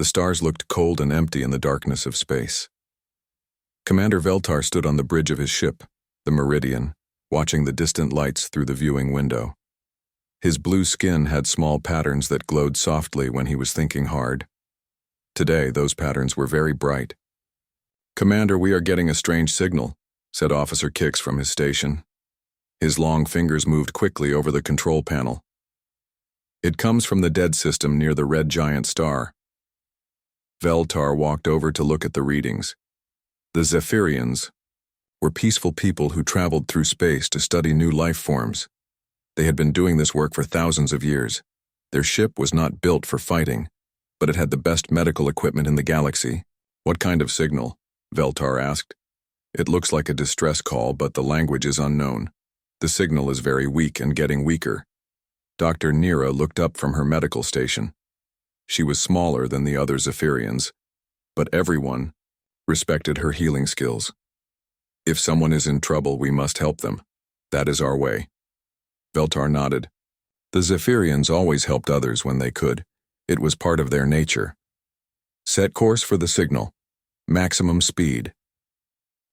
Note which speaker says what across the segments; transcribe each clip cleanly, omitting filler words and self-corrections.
Speaker 1: stars looked cold and empty in the darkness of space. Commander Veltar stood on the bridge of his ship, the Meridian, watching the distant lights through the viewing window. His blue skin had small patterns that glowed softly when he was thinking hard. Today, those patterns were very bright. "Commander, we are getting a strange signal," said Officer Kix from his station. His long fingers moved quickly over the control panel. "It comes from the dead system near the red giant star." Veltar walked over to look at the readings. The Zephyrians were peaceful people who traveled through space to study new life forms. They had been doing this work for thousands of years. Their ship was not built for fighting, but it had the best medical equipment in the galaxy. "What kind of signal?" Veltar asked. "It looks like a distress call, but the language is unknown. The signal is very weak and getting weaker." Dr. Nira looked up from her medical station. She was smaller than the other Zephyrians, but everyone respected her healing skills. "If someone is in trouble, we must help them. That is our way." Veltar nodded. The Zephyrians always helped others when they could. It was part of their nature. "Set course for the signal. Maximum speed."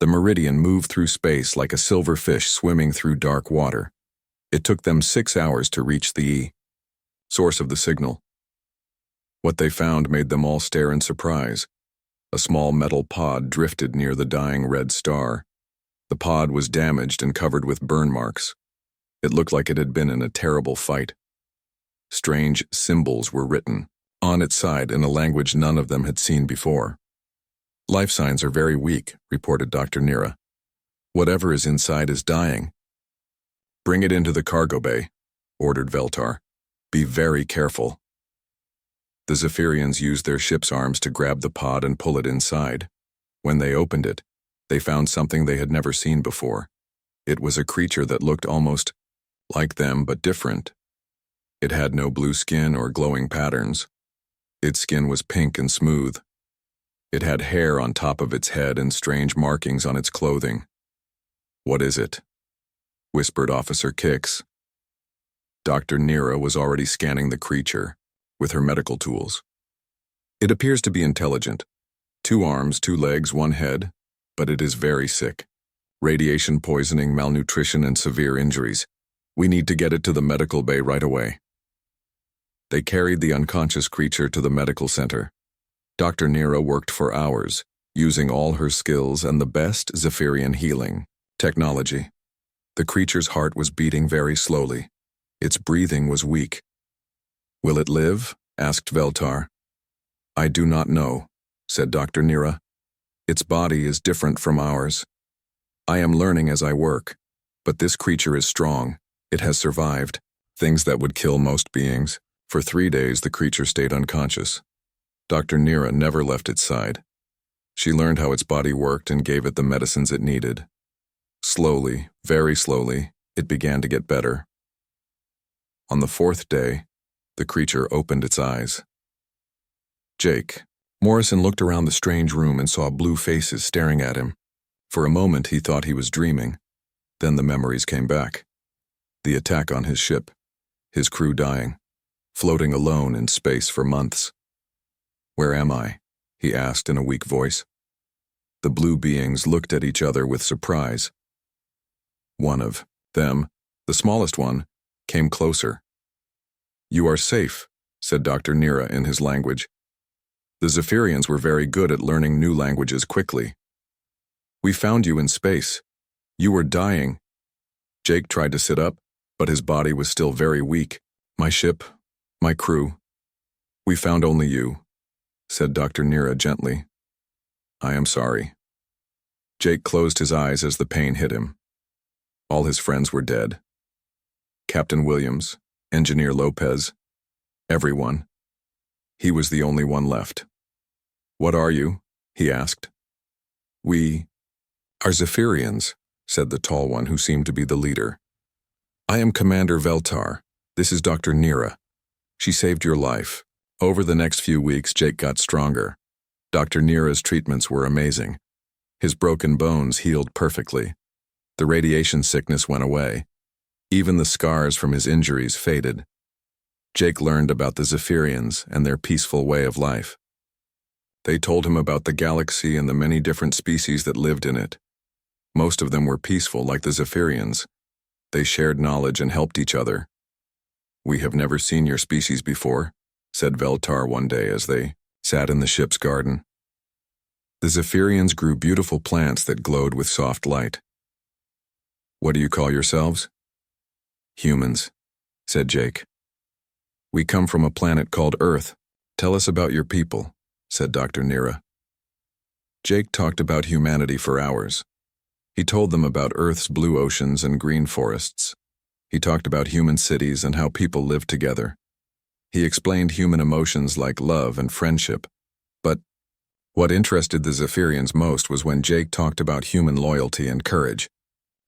Speaker 1: The Meridian moved through space like a silver fish swimming through dark water. It took them 6 hours to reach the source of the signal. What they found made them all stare in surprise. A small metal pod drifted near the dying red star. The pod was damaged and covered with burn marks. It looked like it had been in a terrible fight. Strange symbols were written on its side in a language none of them had seen before. "Life signs are very weak," reported Dr. Nira. "Whatever is inside is dying." "Bring it into the cargo bay," ordered Veltar. "Be very careful." The Zephyrians used their ship's arms to grab the pod and pull it inside. When they opened it, they found something they had never seen before. It was a creature that looked almost like them but different. It had no blue skin or glowing patterns. Its skin was pink and smooth. It had hair on top of its head and strange markings on its clothing. "What is it?" whispered Officer Kix. Dr. Nira was already scanning the creature with her medical tools. "It appears to be intelligent. 2 arms, 2 legs, 1 head, but it is very sick. Radiation poisoning, malnutrition, and severe injuries. We need to get it to the medical bay right away." They carried the unconscious creature to the medical center. Dr. Nira worked for hours, using all her skills and the best Zephyrian healing technology. The creature's heart was beating very slowly. Its breathing was weak. "Will it live?" asked Veltar. "I do not know," said Dr. Nira. "Its body is different from ours. I am learning as I work, but this creature is strong. It has survived things that would kill most beings. For 3 days, the creature stayed unconscious. Dr. Nira never left its side. She learned how its body worked and gave it the medicines it needed. Slowly, very slowly, it began to get better. On the 4th day, the creature opened its eyes. "Jake." Morrison looked around the strange room and saw blue faces staring at him. For a moment, he thought he was dreaming. Then the memories came back. The attack on his ship, his crew dying, floating alone in space for months. "Where am I?" he asked in a weak voice. The blue beings looked at each other with surprise. One of them, the smallest one, came closer. "You are safe," said Dr. Nira in his language. The Zephyrians were very good at learning new languages quickly. "We found you in space. You were dying." Jake tried to sit up, but his body was still very weak. "My ship, my crew. We found only you," said Dr. Nira gently. "I am sorry." Jake closed his eyes as the pain hit him. All his friends were dead. Captain Williams, Engineer Lopez, everyone. He was the only one left. "What are you?" he asked. "We are Zephyrians," said the tall one who seemed to be the leader. "I am Commander Veltar. This is Dr. Nira. She saved your life." Over the next few weeks, Jake got stronger. Dr. Nira's treatments were amazing. His broken bones healed perfectly. The radiation sickness went away. Even the scars from his injuries faded. Jake learned about the Zephyrians and their peaceful way of life. They told him about the galaxy and the many different species that lived in it. Most of them were peaceful, like the Zephyrians. They shared knowledge and helped each other. "We have never seen your species before," said Veltar one day as they sat in the ship's garden. The Zephyrians grew beautiful plants that glowed with soft light. "What do you call yourselves?" "Humans," said Jake. "We come from a planet called Earth. Tell us about your people," said Dr. Nira. Jake talked about humanity for hours. He told them about Earth's blue oceans and green forests. He talked about human cities and how people live together. He explained human emotions like love and friendship. But what interested the Zephyrians most was when Jake talked about human loyalty and courage.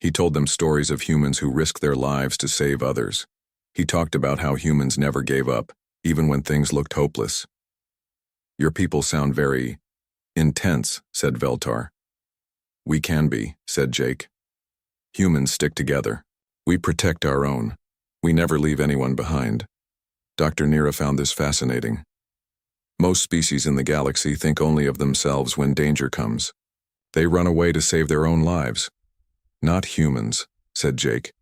Speaker 1: He told them stories of humans who risked their lives to save others. He talked about how humans never gave up, even when things looked hopeless. "Your people sound very intense," said Veltar. "We can be," said Jake. "Humans stick together. We protect our own. We never leave anyone behind." Dr. Nira found this fascinating. Most species in the galaxy think only of themselves when danger comes. They run away to save their own lives. "Not humans," said Jake.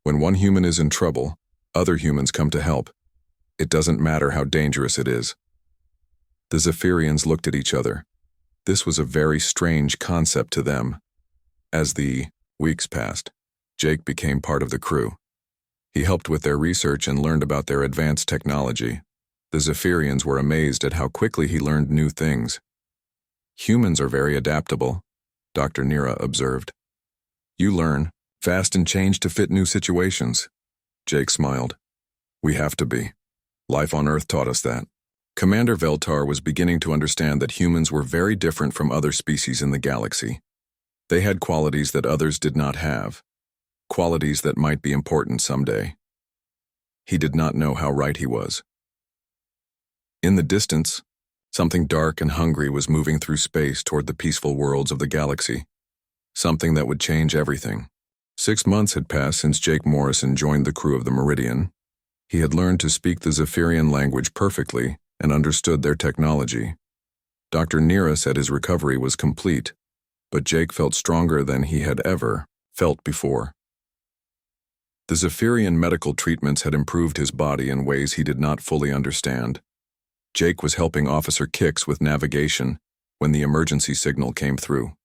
Speaker 1: "When one human is in trouble, other humans come to help. It doesn't matter how dangerous it is." The Zephyrians looked at each other. This was a very strange concept to them. As the weeks passed, Jake became part of the crew. He helped with their research and learned about their advanced technology. The Zephyrians were amazed at how quickly he learned new things. "Humans are very adaptable," Dr. Nira observed. "You learn fast and change to fit new situations." Jake smiled. "We have to be. Life on Earth taught us that." Commander Veltar was beginning to understand that humans were very different from other species in the galaxy. They had qualities that others did not have, qualities that might be important someday. He did not know how right he was. In the distance, something dark and hungry was moving through space toward the peaceful worlds of the galaxy. Something that would change everything. 6 months had passed since Jake Morrison joined the crew of the Meridian. He had learned to speak the Zephyrian language perfectly and understood their technology. Dr. Nira said his recovery was complete, but Jake felt stronger than he had ever felt before. The Zephyrian medical treatments had improved his body in ways he did not fully understand. Jake was helping Officer Kix with navigation when the emergency signal came through.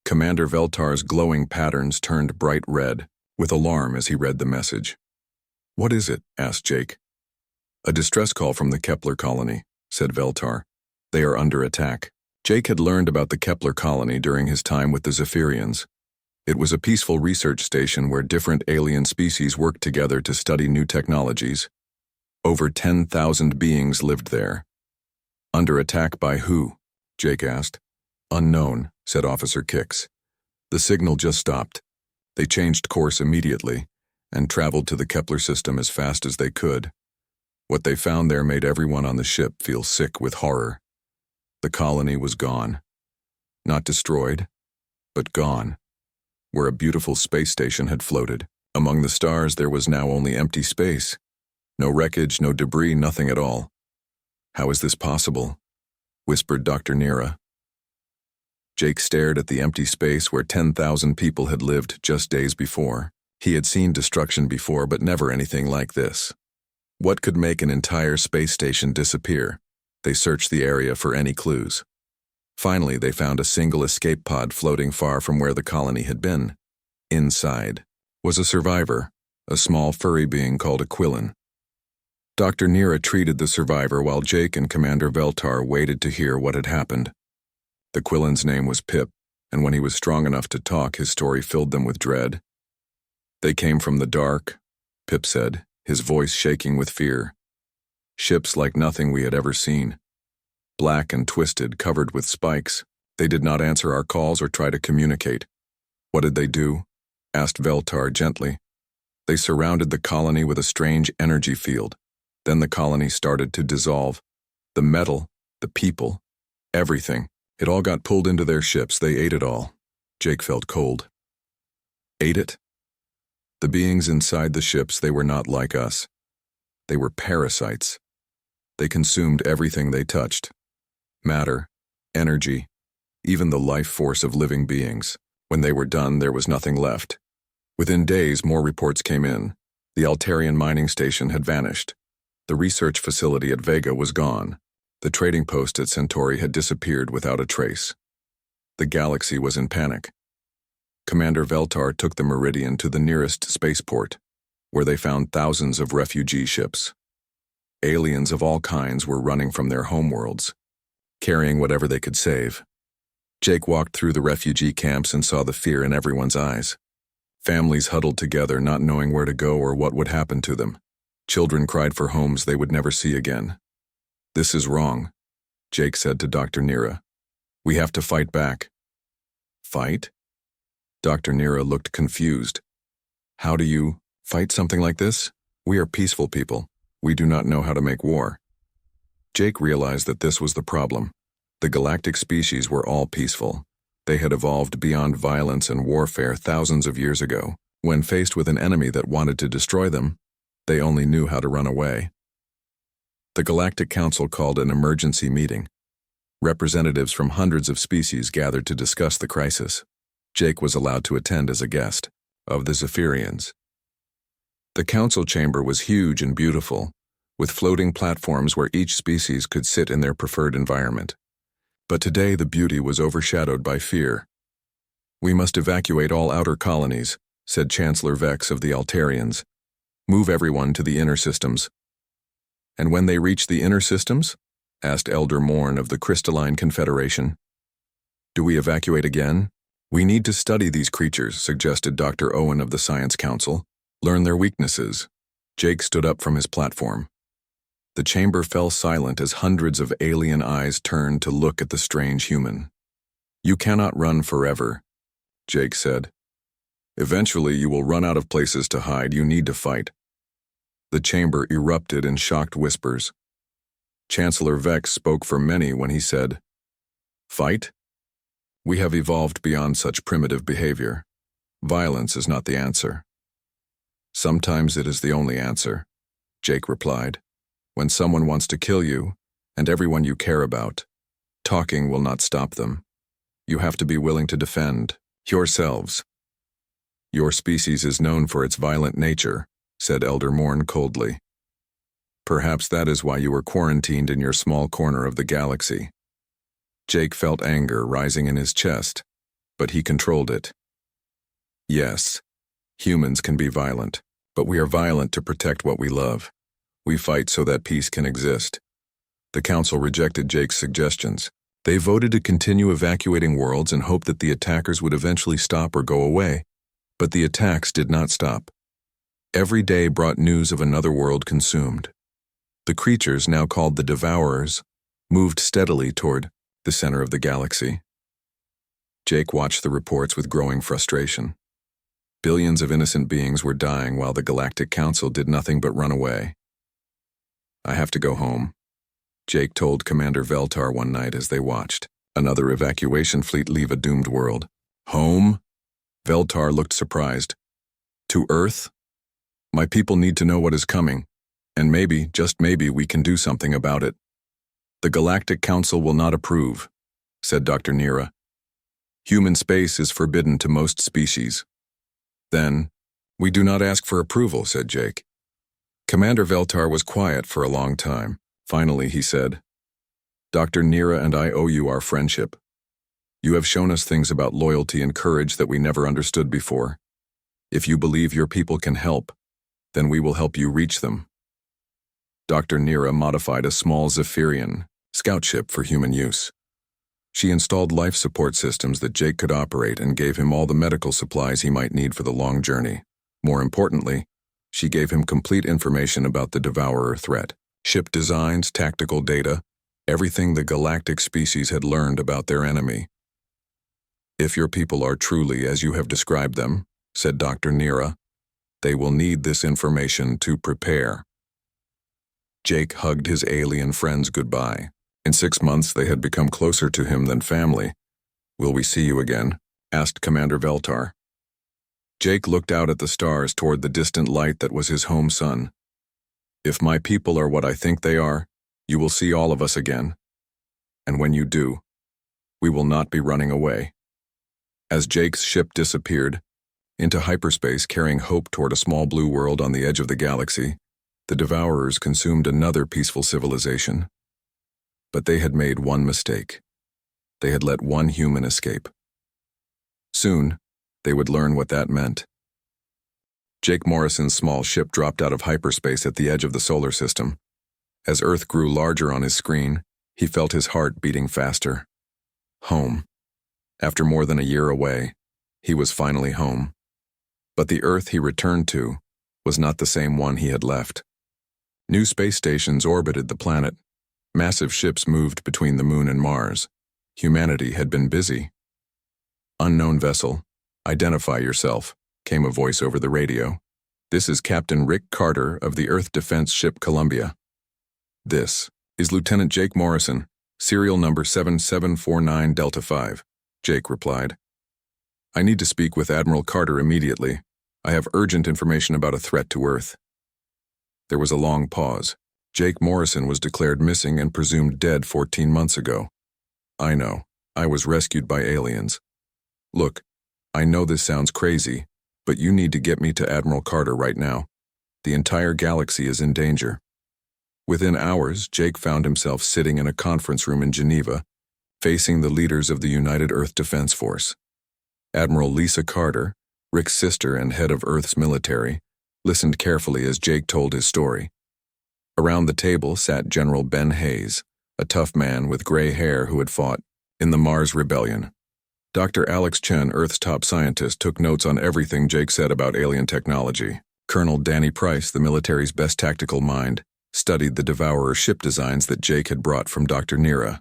Speaker 1: Commander Veltar's glowing patterns turned bright red, with alarm as he read the message. "What is it?" asked Jake. "A distress call from the Kepler colony," said Veltar. "They are under attack." Jake had learned about the Kepler colony during his time with the Zephyrians. It was a peaceful research station where different alien species worked together to study new technologies. Over 10,000 beings lived there. "Under attack by who?" Jake asked. "Unknown," said Officer Kix. "The signal just stopped. They changed course immediately and traveled to the Kepler system as fast as they could. What they found there made everyone on the ship feel sick with horror. The colony was gone. Not destroyed, but gone. Where a beautiful space station had floated, among the stars there was now only empty space. No wreckage, no debris, nothing at all. "How is this possible?" whispered Dr. Nira. Jake stared at the empty space where 10,000 people had lived just days before. He had seen destruction before, but never anything like this. What could make an entire space station disappear? They searched the area for any clues. Finally, they found a single escape pod floating far from where the colony had been. Inside was a survivor, a small furry being called a Quillen. Dr. Nira treated the survivor while Jake and Commander Veltar waited to hear what had happened. The Quillen's name was Pip, and when he was strong enough to talk, his story filled them with dread. "They came from the dark," Pip said, his voice shaking with fear. "Ships like nothing we had ever seen. Black and twisted, covered with spikes. They did not answer our calls or try to communicate." "What did they do?" asked Veltar gently. "They surrounded the colony with a strange energy field. Then the colony started to dissolve. The metal, the people, everything. It all got pulled into their ships. They ate it all." Jake felt cold. "Ate it?" "The beings inside the ships, they were not like us. They were parasites. They consumed everything they touched. matter, energy, even the life force of living beings. When they were done, there was nothing left. Within days, more reports came in. The Altarian mining station had vanished. The research facility at Vega was gone. The trading post at Centauri had disappeared without a trace. The galaxy was in panic. Commander Veltar took the Meridian to the nearest spaceport, where they found thousands of refugee ships. Aliens of all kinds were running from their homeworlds, carrying whatever they could save. Jake walked through the refugee camps and saw the fear in everyone's eyes. Families huddled together, not knowing where to go or what would happen to them. Children cried for homes they would never see again. "This is wrong," Jake said to Dr. Nira. "We have to fight back." "Fight?" Dr. Nira looked confused. "How do you fight something like this? We are peaceful people. We do not know how to make war." Jake realized that this was the problem. The galactic species were all peaceful. They had evolved beyond violence and warfare thousands of years ago. When faced with an enemy that wanted to destroy them, they only knew how to run away. The Galactic Council called an emergency meeting. Representatives from hundreds of species gathered to discuss the crisis. Jake was allowed to attend as a guest of the Zephyrians. The council chamber was huge and beautiful, with floating platforms where each species could sit in their preferred environment. But today the beauty was overshadowed by fear. "We must evacuate all outer colonies," said Chancellor Vex of the Altarians. "Move everyone to the inner systems." "And when they reach the inner systems?" asked Elder Morn of the Crystalline Confederation. "Do we evacuate again?" "We need to study these creatures," suggested Dr. Owen of the Science Council. "Learn their weaknesses." Jake stood up from his platform. The chamber fell silent as hundreds of alien eyes turned to look at the strange human. "You cannot run forever," Jake said. "Eventually you will run out of places to hide. You need to fight." The chamber erupted in shocked whispers. Chancellor Vex spoke for many when he said, "Fight? We have evolved beyond such primitive behavior. Violence is not the answer." "Sometimes it is the only answer," Jake replied. "When someone wants to kill you, and everyone you care about, talking will not stop them. You have to be willing to defend yourselves." "Your species is known for its violent nature," said Elder Morn coldly. "Perhaps that is why you were quarantined in your small corner of the galaxy." Jake felt anger rising in his chest, but he controlled it. "Yes, humans can be violent, but we are violent to protect what we love. We fight so that peace can exist." The council rejected Jake's suggestions. They voted to continue evacuating worlds and hoped that the attackers would eventually stop or go away. But the attacks did not stop. Every day brought news of another world consumed. The creatures, now called the Devourers, moved steadily toward the center of the galaxy. Jake watched the reports with growing frustration. Billions of innocent beings were dying while the Galactic Council did nothing but run away. "I have to go home," Jake told Commander Veltar one night as they watched another evacuation fleet leave a doomed world. "Home?" Veltar looked surprised. "To Earth? My people need to know what is coming, and maybe, just maybe, we can do something about it." "The Galactic Council will not approve," said Dr. Nira. "Human space is forbidden to most species." "Then, we do not ask for approval," said Jake. Commander Veltar was quiet for a long time. Finally, he said, "Dr. Nira and I owe you our friendship. You have shown us things about loyalty and courage that we never understood before. If you believe your people can help, then we will help you reach them." Dr. Nira modified a small Zephyrian scout ship for human use. She installed life support systems that Jake could operate and gave him all the medical supplies he might need for the long journey. More importantly, she gave him complete information about the Devourer threat, ship designs, tactical data, everything the galactic species had learned about their enemy. "If your people are truly as you have described them," said Dr. Nira, "they will need this information to prepare." Jake hugged his alien friends goodbye. In 6 months, they had become closer to him than family. "Will we see you again?" asked Commander Veltar. Jake looked out at the stars toward the distant light that was his home sun. "If my people are what I think they are, you will see all of us again." and when you do, we will not be running away." As Jake's ship disappeared into hyperspace carrying hope toward a small blue world on the edge of the galaxy, the Devourers consumed another peaceful civilization. But they had made one mistake. They had let one human escape. Soon, they would learn what that meant. Jake Morrison's small ship dropped out of hyperspace at the edge of the solar system. As Earth grew larger on his screen, he felt his heart beating faster. Home. After more than a year away, he was finally home. But the Earth he returned to was not the same one he had left. New space stations orbited the planet. Massive ships moved between the Moon and Mars. Humanity had been busy. "Unknown vessel, identify yourself," came a voice over the radio. "This is Captain Rick Carter of the Earth Defense Ship Columbia." "This is Lieutenant Jake Morrison, serial number 7749 Delta 5, Jake replied. "I need to speak with Admiral Carter immediately. I have urgent information about a threat to Earth." There was a long pause. Jake Morrison was declared missing and presumed dead 14 months ago. "I know. I was rescued by aliens. Look, I know this sounds crazy, but you need to get me to Admiral Carter right now. The entire galaxy is in danger." Within hours, Jake found himself sitting in a conference room in Geneva, facing the leaders of the United Earth Defense Force. Admiral Lisa Carter, Rick's sister and head of Earth's military, listened carefully as Jake told his story. Around the table sat General Ben Hayes, a tough man with gray hair who had fought in the Mars Rebellion. Dr. Alex Chen, Earth's top scientist, took notes on everything Jake said about alien technology. Colonel Danny Price, the military's best tactical mind, studied the Devourer ship designs that Jake had brought from Dr. Nira.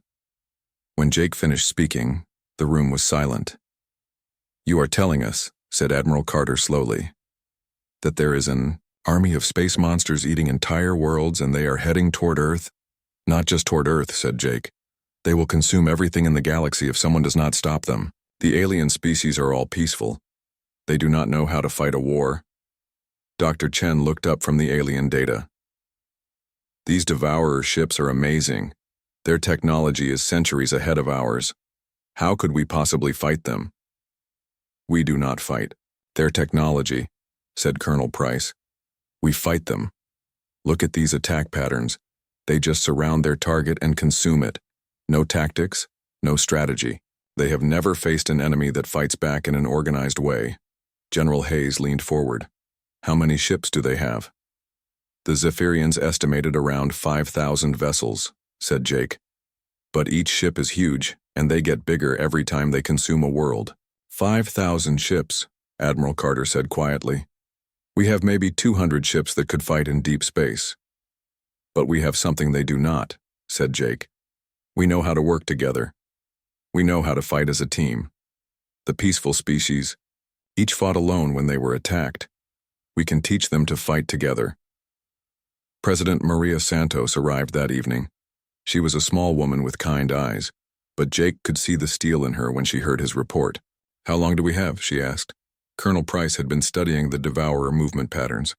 Speaker 1: When Jake finished speaking, the room was silent. "You are telling us," said Admiral Carter slowly, "that there is an army of space monsters eating entire worlds and they are heading toward Earth?" "Not just toward Earth," said Jake. "They will consume everything in the galaxy if someone does not stop them. The alien species are all peaceful. They do not know how to fight a war." Dr. Chen looked up from the alien data. "These Devourer ships are amazing. Their technology is centuries ahead of ours. How could we possibly fight them?" "We do not fight their technology," said Colonel Price. "We fight them. Look at these attack patterns. They just surround their target and consume it. No tactics, no strategy. They have never faced an enemy that fights back in an organized way." General Hayes leaned forward. "How many ships do they have?" "The Zephyrians estimated around 5,000 vessels," said Jake. "But each ship is huge, and they get bigger every time they consume a world." 5,000 ships, Admiral Carter said quietly. "We have maybe 200 ships that could fight in deep space." "But we have something they do not," said Jake. "We know how to work together. We know how to fight as a team. The peaceful species, each fought alone when they were attacked. We can teach them to fight together." President Maria Santos arrived that evening. She was a small woman with kind eyes, but Jake could see the steel in her when she heard his report. "How long do we have?" she asked. Colonel Price had been studying the Devourer movement patterns.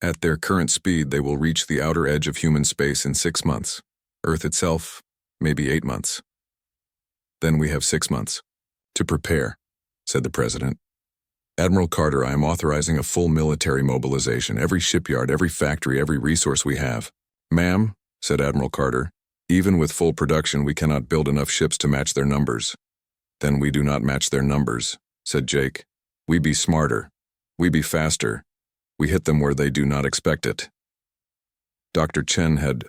Speaker 1: "At their current speed, they will reach the outer edge of human space in 6 months. Earth itself, maybe 8 months. Then we have 6 months to prepare," said the president. "Admiral Carter, I am authorizing a full military mobilization, every shipyard, every factory, every resource we have." "Ma'am," said Admiral Carter, "even with full production, we cannot build enough ships to match their numbers." "Then we do not match their numbers," said Jake. "We be smarter. We be faster. We hit them where they do not expect it." Dr. Chen had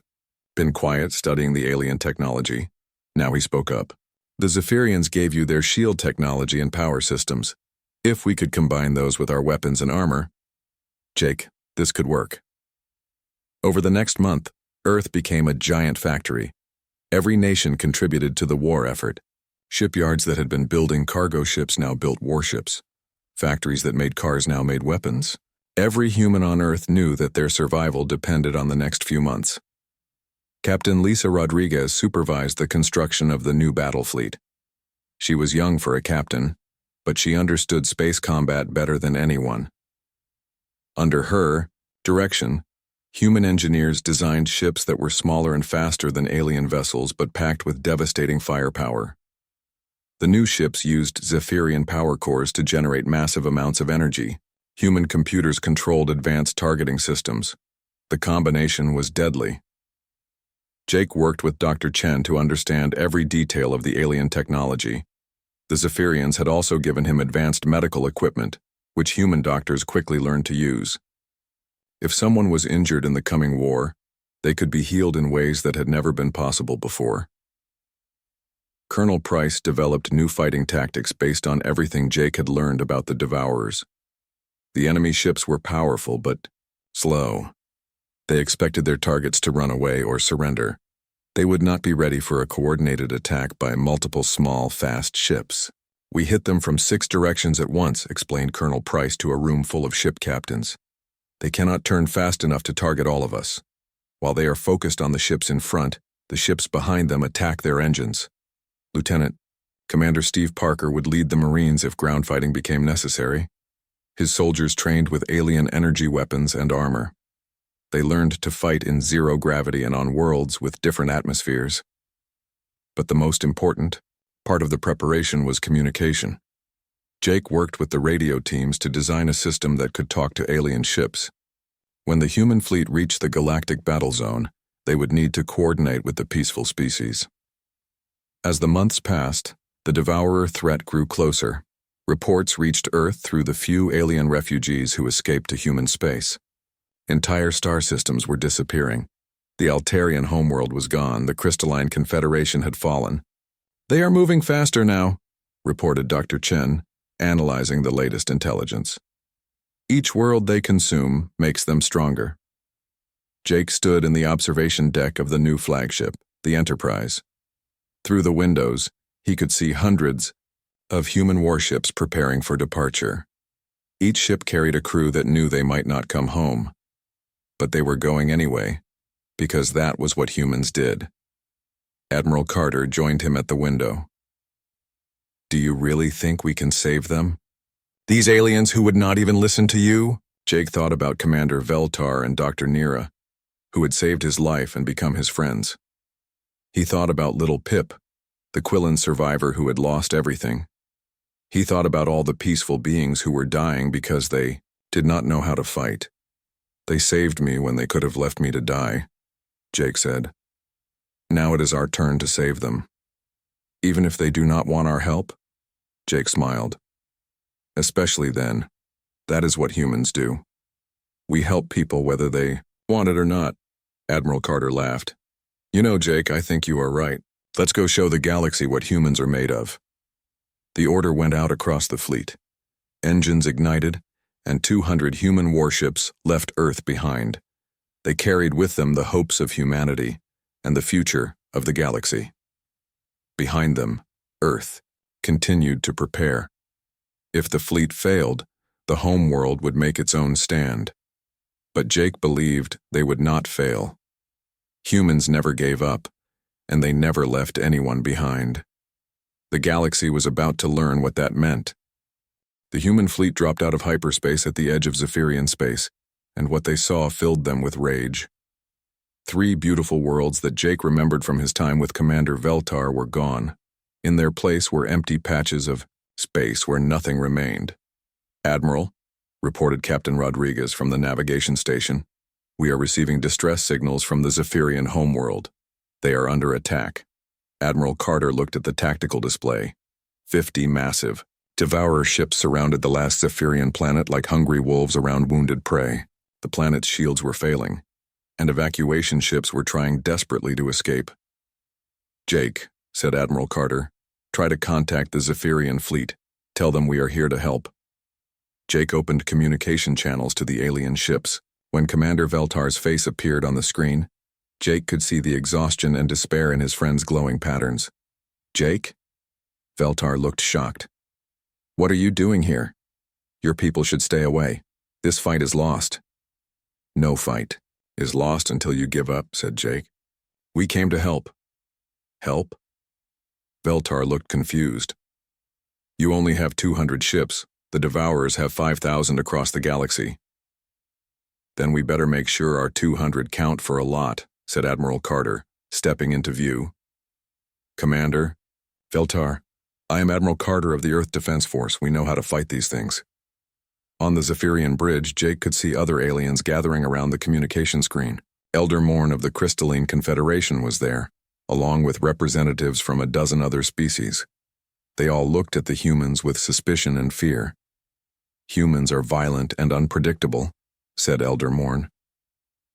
Speaker 1: been quiet, studying the alien technology. Now he spoke up. "The Zephyrians gave you their shield technology and power systems. If we could combine those with our weapons and armor, Jake, this could work." Over the next month, Earth became a giant factory. Every nation contributed to the war effort. Shipyards that had been building cargo ships now built warships. Factories that made cars now made weapons. Every human on Earth knew that their survival depended on the next few months. Captain Lisa Rodriguez supervised the construction of the new battle fleet. She was young for a captain, but she understood space combat better than anyone. Under her direction, Human engineers designed ships that were smaller and faster than alien vessels but packed with devastating firepower. The new ships used Zephyrian power cores to generate massive amounts of energy. Human computers controlled advanced targeting systems. The combination was deadly. Jake worked with Dr. Chen to understand every detail of the alien technology. The Zephyrians had also given him advanced medical equipment, which human doctors quickly learned to use. If someone was injured in the coming war, they could be healed in ways that had never been possible before. Colonel Price developed new fighting tactics based on everything Jake had learned about the Devourers. The enemy ships were powerful but slow. They expected their targets to run away or surrender. They would not be ready for a coordinated attack by multiple small, fast ships. "We hit them from 6 directions at once," explained Colonel Price to a room full of ship captains. "They cannot turn fast enough to target all of us. While they are focused on the ships in front, the ships behind them attack their engines. Lieutenant, Commander Steve Parker would lead the Marines if ground fighting became necessary. His soldiers trained with alien energy weapons and armor. They learned to fight in zero gravity and on worlds with different atmospheres. But the most important part of the preparation was communication. Jake worked with the radio teams to design a system that could talk to alien ships. When the human fleet reached the galactic battle zone, they would need to coordinate with the peaceful species. As the months passed, the Devourer threat grew closer. Reports reached Earth through the few alien refugees who escaped to human space. Entire star systems were disappearing. The Altarian homeworld was gone. The Crystalline Confederation had fallen. "They are moving faster now," reported Dr. Chen, analyzing the latest intelligence. "Each world they consume makes them stronger." Jake stood in the observation deck of the new flagship, the Enterprise. Through the windows, he could see hundreds of human warships preparing for departure. Each ship carried a crew that knew they might not come home. But they were going anyway, because that was what humans did. Admiral Carter joined him at the window. "Do you really think we can save them? These aliens who would not even listen to you?" Jake thought about Commander Veltar and Dr. Nira, who had saved his life and become his friends. He thought about little Pip, the Quillen survivor who had lost everything. He thought about all the peaceful beings who were dying because they did not know how to fight. "They saved me when they could have left me to die," Jake said. "Now it is our turn to save them. Even if they do not want our help?" Jake smiled. "Especially then. That is what humans do. We help people whether they want it or not." Admiral Carter laughed. "You know, Jake, I think you are right. Let's go show the galaxy what humans are made of." The order went out across the fleet. Engines ignited, and 200 human warships left Earth behind. They carried with them the hopes of humanity and the future of the galaxy. Behind them, Earth continued to prepare. If the fleet failed, the homeworld would make its own stand. But Jake believed they would not fail. Humans never gave up, and they never left anyone behind. The galaxy was about to learn what that meant. The human fleet dropped out of hyperspace at the edge of Zephyrian space, and what they saw filled them with rage. 3 beautiful worlds that Jake remembered from his time with Commander Veltar were gone. In their place were empty patches of space where nothing remained. "Admiral," reported Captain Rodriguez from the navigation station, "we are receiving distress signals from the Zephyrian homeworld. They are under attack." Admiral Carter looked at the tactical display. 50 massive Devourer ships surrounded the last Zephyrian planet like hungry wolves around wounded prey. The planet's shields were failing, and evacuation ships were trying desperately to escape. "Jake," said Admiral Carter, "try to contact the Zephyrian fleet. Tell them we are here to help." Jake opened communication channels to the alien ships. When Commander Veltar's face appeared on the screen, Jake could see the exhaustion and despair in his friend's glowing patterns. "Jake?" Veltar looked shocked. "What are you doing here? Your people should stay away. This fight is lost." "No fight is lost until you give up," said Jake. "We came to help." "Help?" Veltar looked confused. "You only have 200 ships. The Devourers have 5,000 across the galaxy." Then we better make sure our 200 count for a lot, said Admiral Carter, stepping into view. Commander, Veltar, I am Admiral Carter of the Earth Defense Force. We know how to fight these things. On the Zephyrian bridge, Jake could see other aliens gathering around the communication screen. Elder Morn of the Crystalline Confederation was there, along with representatives from a dozen other species. They all looked at the humans with suspicion and fear. Humans are violent and unpredictable, said Elder Morn.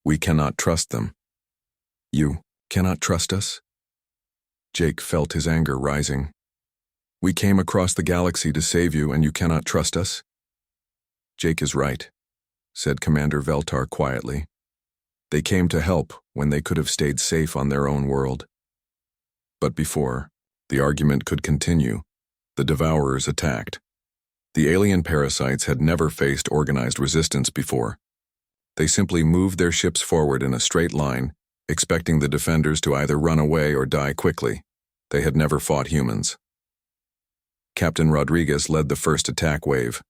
Speaker 1: We cannot trust them. You cannot trust us? Jake felt his anger rising. We came across the galaxy to save you, and you cannot trust us? Jake is right, said Commander Veltar quietly. They came to help when they could have stayed safe on their own world. But before the argument could continue, the Devourers attacked. The alien parasites had never faced organized resistance before. They simply moved their ships forward in a straight line, expecting the defenders to either run away or die quickly. They had never fought humans. Captain Rodriguez led the first attack wave.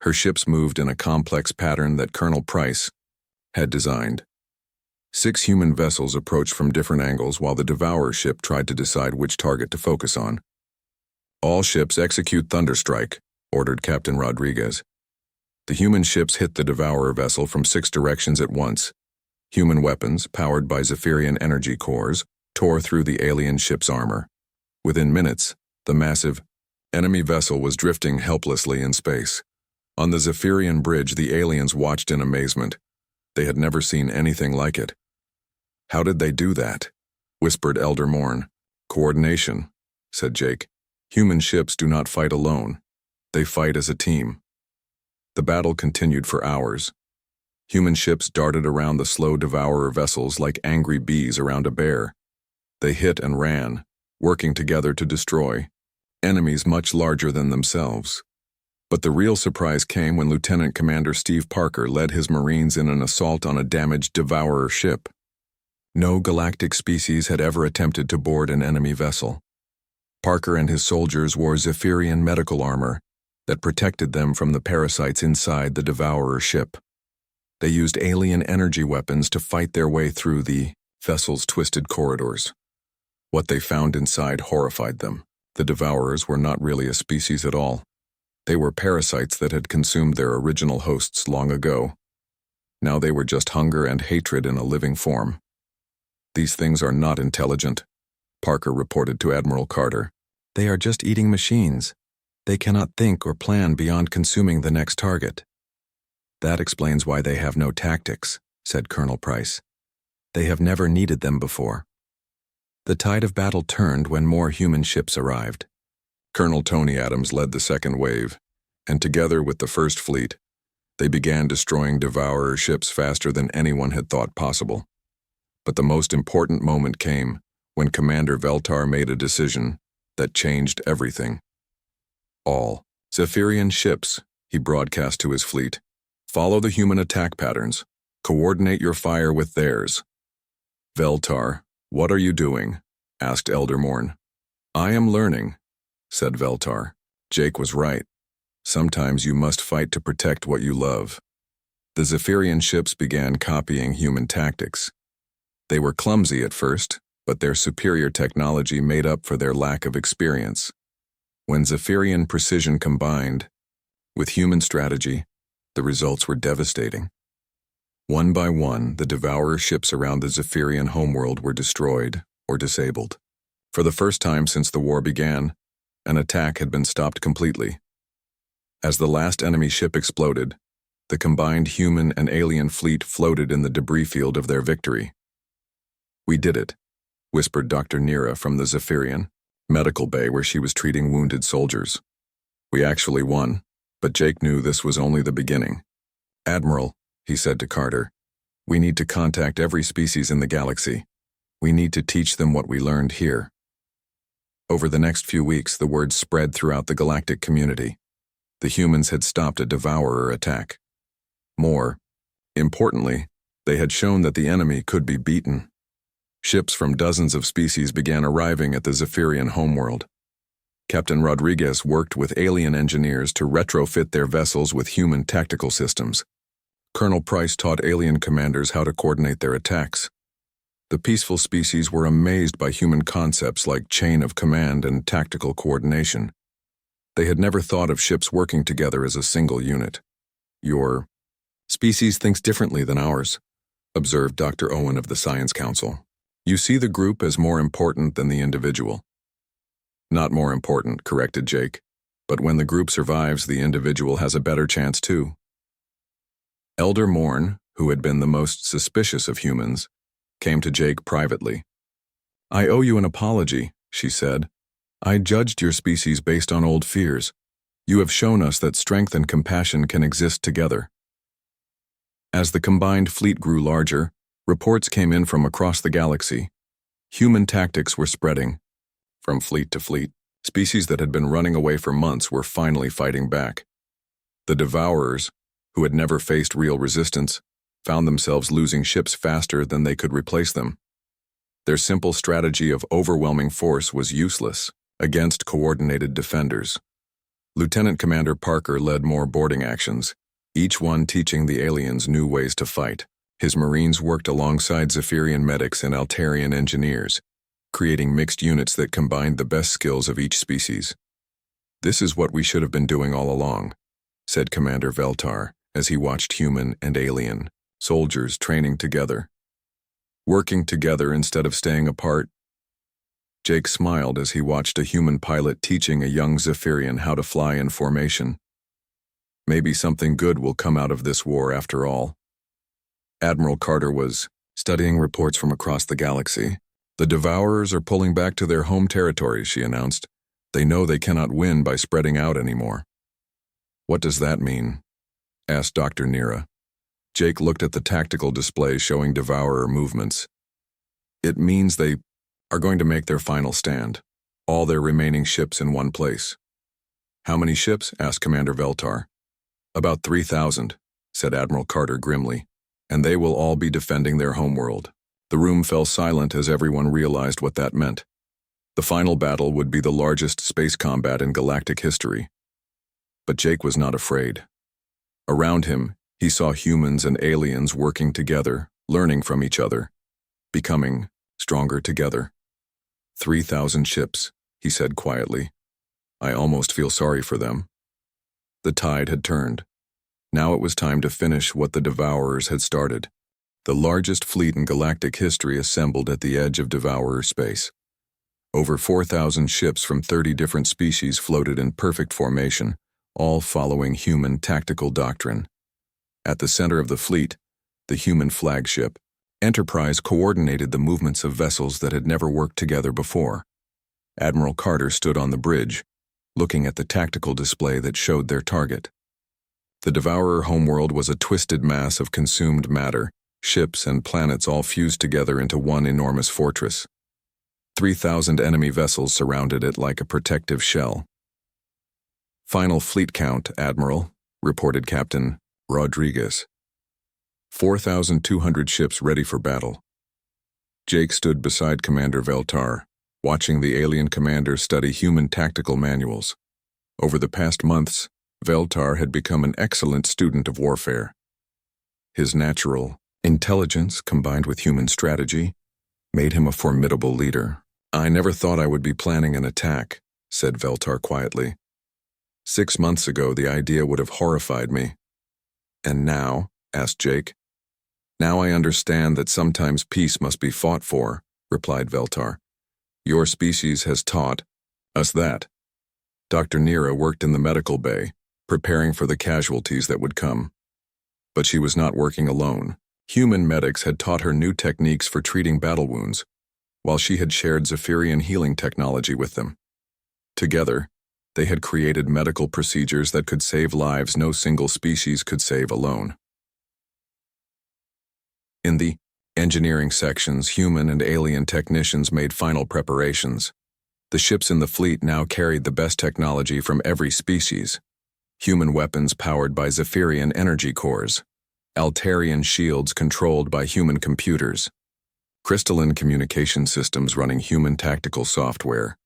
Speaker 1: Her ships moved in a complex pattern that Colonel Price had designed. 6 human vessels approached from different angles while the Devourer ship tried to decide which target to focus on. All ships execute Thunderstrike, ordered Captain Rodriguez. The human ships hit the Devourer vessel from 6 directions at once. Human weapons, powered by Zephyrian energy cores, tore through the alien ship's armor. Within minutes, the massive enemy vessel was drifting helplessly in space. On the Zephyrian bridge, the aliens watched in amazement. They had never seen anything like it. How did they do that? Whispered Elder Morn. Coordination, said Jake. Human ships do not fight alone. They fight as a team. The battle continued for hours. Human ships darted around the slow Devourer vessels like angry bees around a bear. They hit and ran, working together to destroy enemies much larger than themselves. But the real surprise came when Lieutenant Commander Steve Parker led his Marines in an assault on a damaged Devourer ship. No galactic species had ever attempted to board an enemy vessel. Parker and his soldiers wore Zephyrian medical armor that protected them from the parasites inside the Devourer ship. They used alien energy weapons to fight their way through the vessel's twisted corridors. What they found inside horrified them. The Devourers were not really a species at all. They were parasites that had consumed their original hosts long ago. Now they were just hunger and hatred in a living form. These things are not intelligent, Parker reported to Admiral Carter. They are just eating machines. They cannot think or plan beyond consuming the next target. That explains why they have no tactics, said Colonel Price. They have never needed them before. The tide of battle turned when more human ships arrived. Colonel Tony Adams led the second wave, and together with the First Fleet, they began destroying Devourer ships faster than anyone had thought possible. But the most important moment came when Commander Veltar made a decision that changed everything. All Zephyrian ships, he broadcast to his fleet, follow the human attack patterns. Coordinate your fire with theirs. Veltar, what are you doing? Asked Elder Morn. I am learning, said Veltar. Jake was right. Sometimes you must fight to protect what you love. The Zephyrian ships began copying human tactics. They were clumsy at first, but their superior technology made up for their lack of experience. When Zephyrian precision combined with human strategy, the results were devastating. One by one, the Devourer ships around the Zephyrian homeworld were destroyed or disabled. For the first time since the war began, an attack had been stopped completely. As the last enemy ship exploded, the combined human and alien fleet floated in the debris field of their victory. We did it, whispered Dr. Nira from the Zephyrian medical bay where she was treating wounded soldiers. We actually won, but Jake knew this was only the beginning. Admiral, he said to Carter, we need to contact every species in the galaxy. We need to teach them what we learned here. Over the next few weeks, the word spread throughout the galactic community. The humans had stopped a Devourer attack. More importantly, they had shown that the enemy could be beaten. Ships from dozens of species began arriving at the Zephyrian homeworld. Captain Rodriguez worked with alien engineers to retrofit their vessels with human tactical systems. Colonel Price taught alien commanders how to coordinate their attacks. The peaceful species were amazed by human concepts like chain of command and tactical coordination. They had never thought of ships working together as a single unit. Your species thinks differently than ours, observed Dr. Owen of the Science Council. You see the group as more important than the individual. Not more important, corrected Jake, but when the group survives, the individual has a better chance too. Elder Morn, who had been the most suspicious of humans, came to Jake privately. I owe you an apology, she said. I judged your species based on old fears. You have shown us that strength and compassion can exist together. As the combined fleet grew larger, reports came in from across the galaxy. Human tactics were spreading. From fleet to fleet, species that had been running away for months were finally fighting back. The Devourers, who had never faced real resistance, found themselves losing ships faster than they could replace them. Their simple strategy of overwhelming force was useless against coordinated defenders. Lieutenant Commander Parker led more boarding actions, each one teaching the aliens new ways to fight. His Marines worked alongside Zephyrian medics and Altarian engineers, creating mixed units that combined the best skills of each species. This is what we should have been doing all along, said Commander Veltar as he watched human and alien soldiers training together. Working together instead of staying apart. Jake smiled as he watched a human pilot teaching a young Zephyrian how to fly in formation. Maybe something good will come out of this war after all. Admiral Carter was studying reports from across the galaxy. The Devourers are pulling back to their home territories, she announced. They know they cannot win by spreading out anymore. What does that mean? Asked Dr. Nira. Jake looked at the tactical display showing Devourer movements. It means they are going to make their final stand. All their remaining ships in one place. How many ships? Asked Commander Veltar. About 3,000, said Admiral Carter grimly, and they will all be defending their homeworld. The room fell silent as everyone realized what that meant. The final battle would be the largest space combat in galactic history. But Jake was not afraid. Around him, he saw humans and aliens working together, learning from each other, becoming stronger together. 3,000 ships, he said quietly. I almost feel sorry for them. The tide had turned. Now it was time to finish what the Devourers had started. The largest fleet in galactic history assembled at the edge of Devourer space. Over 4,000 ships from 30 different species floated in perfect formation, all following human tactical doctrine. At the center of the fleet, the human flagship, Enterprise coordinated the movements of vessels that had never worked together before. Admiral Carter stood on the bridge, looking at the tactical display that showed their target. The Devourer homeworld was a twisted mass of consumed matter, ships and planets all fused together into one enormous fortress. 3,000 enemy vessels surrounded it like a protective shell. Final fleet count, Admiral, reported Captain Rodriguez. 4,200 ships ready for battle. Jake stood beside Commander Veltar, watching the alien commander study human tactical manuals. Over the past months, Veltar had become an excellent student of warfare. His natural intelligence, combined with human strategy, made him a formidable leader. I never thought I would be planning an attack, said Veltar quietly. 6 months ago, the idea would have horrified me. And now, asked Jake. Now I understand that sometimes peace must be fought for, replied Veltar. Your species has taught us that. Dr. Nira worked in the medical bay, preparing for the casualties that would come. But she was not working alone. Human medics had taught her new techniques for treating battle wounds, while she had shared Zephyrian healing technology with them. Together, they had created medical procedures that could save lives no single species could save alone. In the engineering sections, human and alien technicians made final preparations. The ships in the fleet now carried the best technology from every species. Human weapons powered by Zephyrian energy cores, Altarian shields controlled by human computers, crystalline communication systems running human tactical software.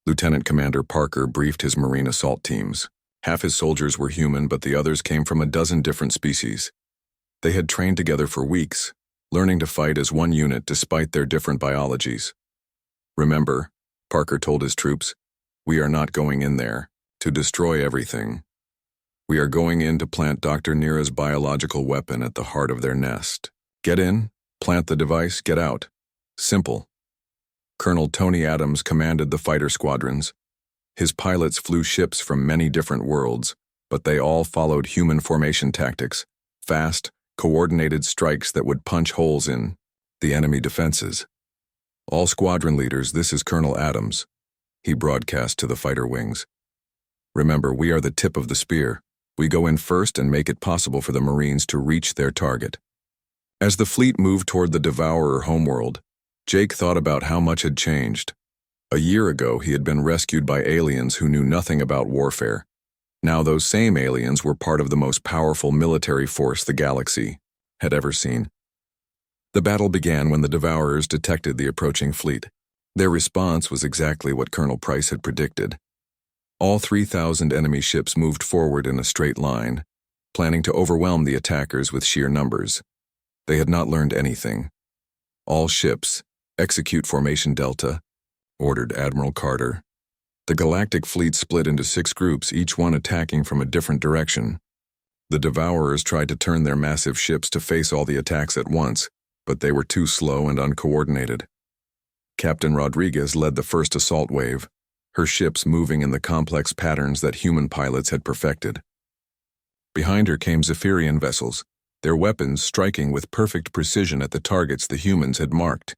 Speaker 1: Lieutenant Commander Parker briefed his Marine assault teams. Half his soldiers were human, but the others came from a dozen different species. They had trained together for weeks, learning to fight as one unit despite their different biologies. "Remember," Parker told his troops, "we are not going in there to destroy everything. We are going in to plant Dr. Nira's biological weapon at the heart of their nest. Get in, plant the device, get out. Simple." Colonel Tony Adams commanded the fighter squadrons. His pilots flew ships from many different worlds, but they all followed human formation tactics, fast, coordinated strikes that would punch holes in the enemy defenses. "All squadron leaders, this is Colonel Adams," he broadcast to the fighter wings. "Remember, we are the tip of the spear. We go in first and make it possible for the Marines to reach their target." As the fleet moved toward the Devourer homeworld, Jake thought about how much had changed. A year ago, he had been rescued by aliens who knew nothing about warfare. Now those same aliens were part of the most powerful military force the galaxy had ever seen. The battle began when the Devourers detected the approaching fleet. Their response was exactly what Colonel Price had predicted. All 3,000 enemy ships moved forward in a straight line, planning to overwhelm the attackers with sheer numbers. They had not learned anything. "All ships, execute Formation Delta," ordered Admiral Carter. The Galactic fleet split into 6 groups, each one attacking from a different direction. The Devourers tried to turn their massive ships to face all the attacks at once, but they were too slow and uncoordinated. Captain Rodriguez led the first assault wave, her ships moving in the complex patterns that human pilots had perfected. Behind her came Zephyrian vessels, their weapons striking with perfect precision at the targets the humans had marked.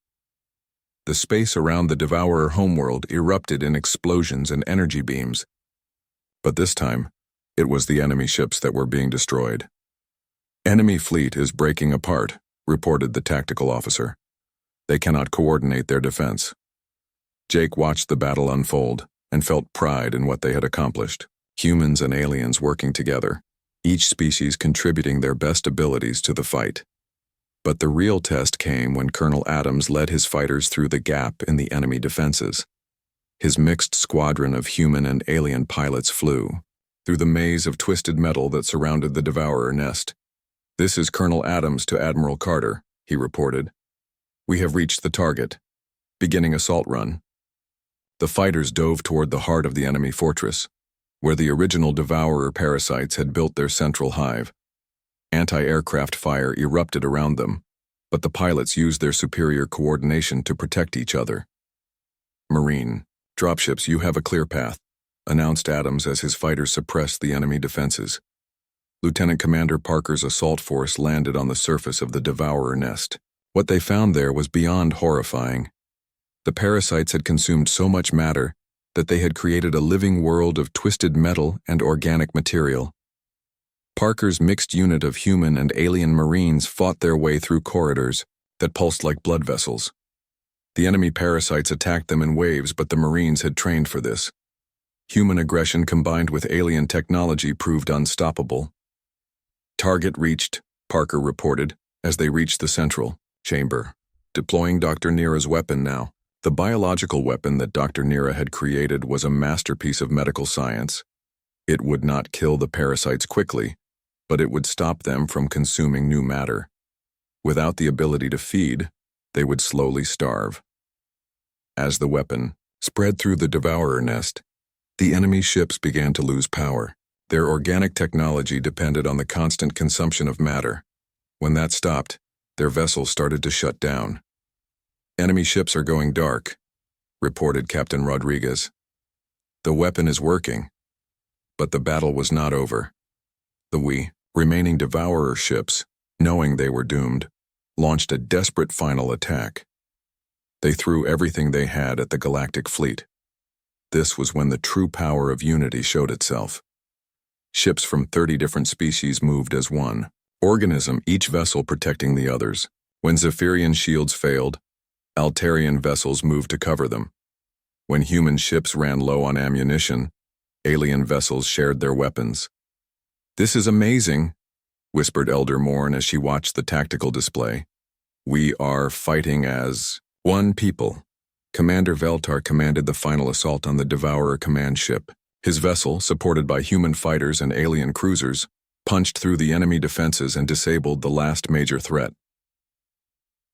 Speaker 1: The space around the Devourer homeworld erupted in explosions and energy beams. But this time, it was the enemy ships that were being destroyed. "Enemy fleet is breaking apart," reported the tactical officer. "They cannot coordinate their defense." Jake watched the battle unfold and felt pride in what they had accomplished. Humans and aliens working together, each species contributing their best abilities to the fight. But the real test came when Colonel Adams led his fighters through the gap in the enemy defenses. His mixed squadron of human and alien pilots flew through the maze of twisted metal that surrounded the Devourer nest. "This is Colonel Adams to Admiral Carter," he reported. "We have reached the target. Beginning assault run." The fighters dove toward the heart of the enemy fortress, where the original Devourer parasites had built their central hive. Anti-aircraft fire erupted around them, but the pilots used their superior coordination to protect each other. "Marine, dropships, you have a clear path," announced Adams as his fighters suppressed the enemy defenses. Lieutenant Commander Parker's assault force landed on the surface of the Devourer nest. What they found there was beyond horrifying. The parasites had consumed so much matter that they had created a living world of twisted metal and organic material. Parker's mixed unit of human and alien Marines fought their way through corridors that pulsed like blood vessels. The enemy parasites attacked them in waves, but the Marines had trained for this. Human aggression combined with alien technology proved unstoppable. "Target reached," Parker reported as they reached the central chamber. "Deploying Dr. Nira's weapon now." The biological weapon that Dr. Nira had created was a masterpiece of medical science. It would not kill the parasites quickly, but it would stop them from consuming new matter. Without the ability to feed, they would slowly starve. As the weapon spread through the Devourer nest, the enemy ships began to lose power. Their organic technology depended on the constant consumption of matter. When that stopped, their vessels started to shut down. "Enemy ships are going dark," reported Captain Rodriguez. "The weapon is working." But the battle was not over. The remaining Devourer ships, knowing they were doomed, launched a desperate final attack. They threw everything they had at the Galactic fleet. This was when the true power of unity showed itself. Ships from 30 different species moved as one organism, each vessel protecting the others. When Zephyrian shields failed, Altarian vessels moved to cover them. When human ships ran low on ammunition, alien vessels shared their weapons. "This is amazing," whispered Elder Morn as she watched the tactical display. "We are fighting as one people." Commander Veltar commanded the final assault on the Devourer command ship. His vessel, supported by human fighters and alien cruisers, punched through the enemy defenses and disabled the last major threat.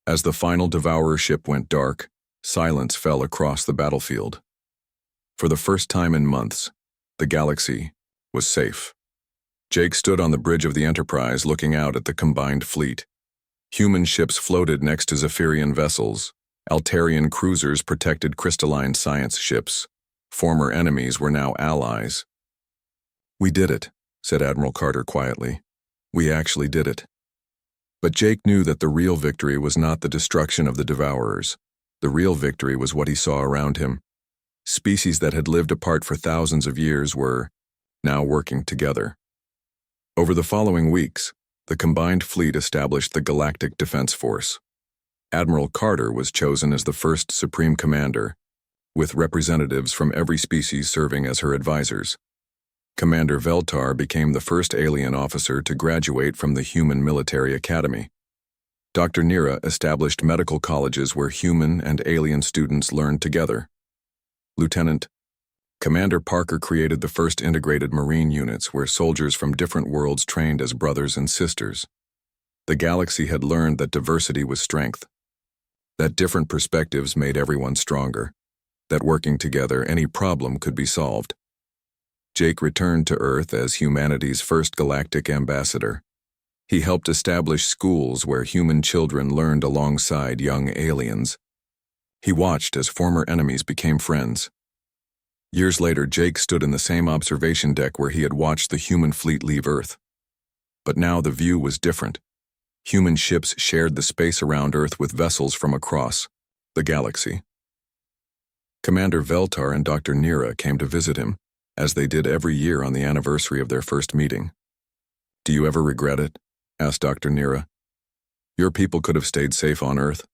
Speaker 1: As the final Devourer ship went dark, silence fell across the battlefield. For the first time in months, the galaxy was safe. Jake stood on the bridge of the Enterprise looking out at the combined fleet. Human ships floated next to Zephyrian vessels. Altarian cruisers protected crystalline science ships. Former enemies were now allies. "We did it," said Admiral Carter quietly. "We actually did it." But Jake knew that the real victory was not the destruction of the Devourers. The real victory was what he saw around him. Species that had lived apart for thousands of years were now working together. Over the following weeks, the combined fleet established the Galactic Defense Force. Admiral Carter was chosen as the first Supreme Commander, with representatives from every species serving as her advisors. Commander Veltar became the first alien officer to graduate from the Human Military Academy. Dr. Nira established medical colleges where human and alien students learned together. Commander Parker created the first integrated Marine units where soldiers from different worlds trained as brothers and sisters. The galaxy had learned that diversity was strength, that different perspectives made everyone stronger, that working together any problem could be solved. Jake returned to Earth as humanity's first galactic ambassador. He helped establish schools where human children learned alongside young aliens. He watched as former enemies became friends. Years later, Jake stood in the same observation deck where he had watched the human fleet leave Earth. But now the view was different. Human ships shared the space around Earth with vessels from across the galaxy. Commander Veltar and Dr. Nira came to visit him, as they did every year on the anniversary of their first meeting. "Do you ever regret it?" asked Dr. Nira. "Your people could have stayed safe on Earth."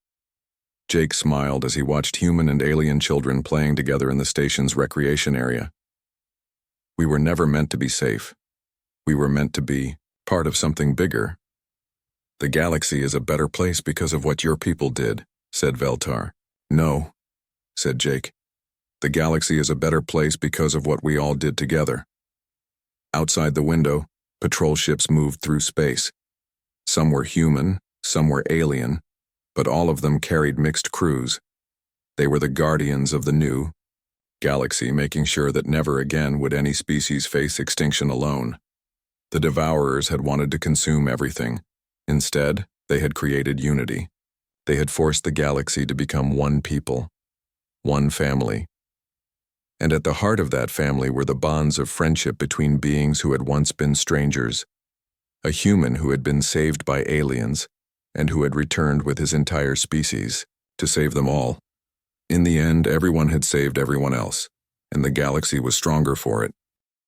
Speaker 1: Jake smiled as he watched human and alien children playing together in the station's recreation area. "We were never meant to be safe. We were meant to be part of something bigger." "The galaxy is a better place because of what your people did," said Veltar. "No," said Jake. "The galaxy is a better place because of what we all did together." Outside the window, patrol ships moved through space. Some were human, some were alien, but all of them carried mixed crews. They were the guardians of the new galaxy, making sure that never again would any species face extinction alone. The Devourers had wanted to consume everything. Instead, they had created unity. They had forced the galaxy to become one people, one family. And at the heart of that family were the bonds of friendship between beings who had once been strangers. A human who had been saved by aliens, and who had returned with his entire species to save them all. In the end, everyone had saved everyone else, and the galaxy was stronger for it.